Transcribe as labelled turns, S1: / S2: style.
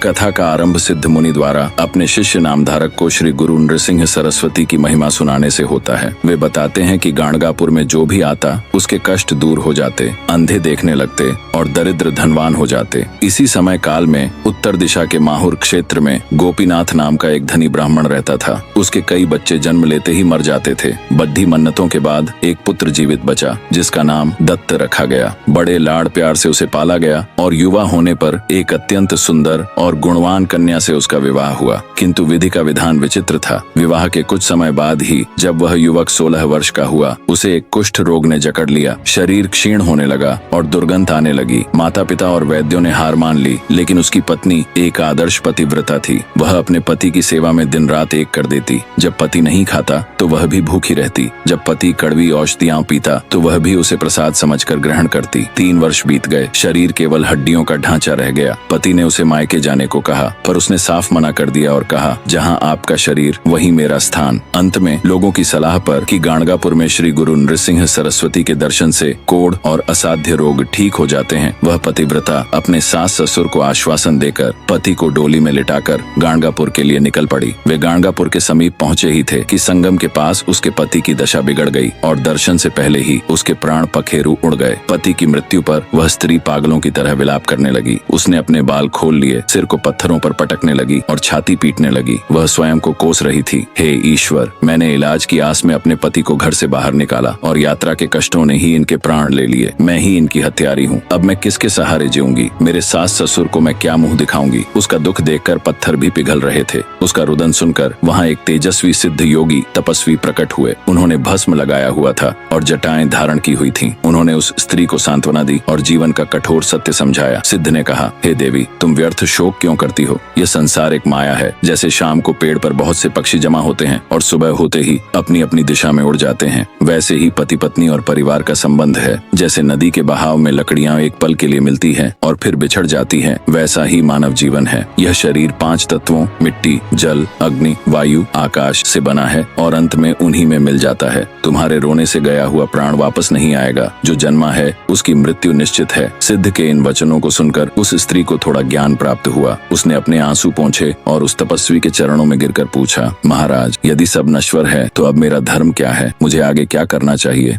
S1: कथा का आरंभ सिद्ध मुनि द्वारा अपने शिष्य नामधारक को श्री गुरु नृसिंह सरस्वती की महिमा सुनाने से होता है। वे बताते हैं कि गाणगापुर में जो भी आता उसके कष्ट दूर हो जाते, अंधे देखने लगते और दरिद्र धनवान हो जाते। इसी समय काल में उत्तर दिशा के माहुर क्षेत्र में गोपीनाथ नाम का एक धनी ब्राह्मण रहता था। उसके कई बच्चे जन्म लेते ही मर जाते थे। बद्धी मन्नतों के बाद एक पुत्र जीवित बचा, जिसका नाम दत्त रखा गया। बड़े लाड़ प्यार से उसे पाला गया और युवा होने पर एक अत्यंत सुंदर और गुणवान कन्या से उसका विवाह हुआ। किंतु विधि का विधान विचित्र था। विवाह के कुछ समय बाद ही जब वह युवक 16 वर्ष का हुआ, उसे एक कुष्ठ रोग ने जकड़ लिया। शरीर क्षीण होने लगा और दुर्गंध आने लगी। माता पिता और वैद्यों ने हार मान ली, लेकिन उसकी पत्नी एक आदर्श पतिव्रता थी। वह अपने पति की सेवा में दिन रात एक कर देती। जब पति नहीं खाता तो वह भी भूखी रहती। जब पति कड़वी औषधियां पीता तो वह भी उसे प्रसाद समझकर ग्रहण करती। 3 वर्ष बीत गए। शरीर केवल हड्डियों का ढांचा रह गया। पति ने उसे मायके जाने को कहा, पर उसने साफ मना कर दिया और कहा, जहां आपका शरीर वहीं मेरा स्थान। अंत में लोगों की सलाह पर कि गाणगापुर में श्री गुरु नृसिंह सरस्वती के दर्शन से कोढ़ और असाध्य रोग ठीक हो जाते हैं, वह पतिव्रता अपने सास ससुर को आश्वासन देकर पति को डोली में लिटाकर गाणगापुर के लिए निकल पड़ी। वे गाणगापुर के समीप पहुंचे ही थे कि संगम के पास उसके पति की दशा बिगड़ गई और दर्शन से पहले ही उसके प्राण पखेरु उड़ गए। पति की मृत्यु पर वह स्त्री पागलों की तरह विलाप करने लगी। उसने अपने बाल खोल लिए, सिर को पत्थरों पर पटकने लगी और छाती पीटने लगी। वह स्वयं को कोस रही थी, हे ईश्वर, मैंने इलाज की आस में अपने पति को घर से बाहर निकाला और यात्रा के कष्टों ने ही इनके प्राण ले लिए। मैं ही इनकी हत्यारी हूँ। अब मैं किसके सहारे जीऊंगी? मेरे सास ससुर को मैं क्या मुंह दिखाऊंगी? उसका दुख देखकर पत्थर भी पिघल रहे थे। उसका रुदन सुनकर वहाँ एक तेजस्वी सिद्ध योगी तपस्वी प्रकट हुए। उन्होंने भस्म लगाया हुआ था और जटाएं धारण की हुई थीं। उन्होंने उस स्त्री को सांत्वना दी और जीवन का कठोर सत्य समझाया। सिद्ध ने कहा, हे देवी, तुम व्यर्थ शोक क्यों करती हो? यह संसार एक माया है। जैसे शाम को पेड़ पर बहुत से पक्षी जमा होते हैं और सुबह होते ही अपनी अपनी दिशा में उड़ जाते हैं, वैसे ही पति पत्नी और परिवार का संबंध है। जैसे नदी के बहाव में लकड़ियां एक पल के लिए मिलती हैं और फिर बिछड़ जाती हैं, वैसा ही मानव जीवन है। यह शरीर 5 तत्वों मिट्टी, जल, अग्नि, वायु, आकाश से बना है और अंत में उन्हीं में मिल जाता है। तुम्हारे रोने से गया हुआ प्राण वापस नहीं आएगा। जो जन्मा है उसकी मृत्यु निश्चित है। सिद्ध के इन वचनों को सुनकर उस स्त्री को थोड़ा ज्ञान प्राप्त हुआ। उसने अपने आंसू पोंछे और उस तपस्वी के चरणों में गिरकर पूछा, महाराज, यदि सब नश्वर है तो अब मेरा धर्म क्या है? मुझे आगे क्या करना चाहिए?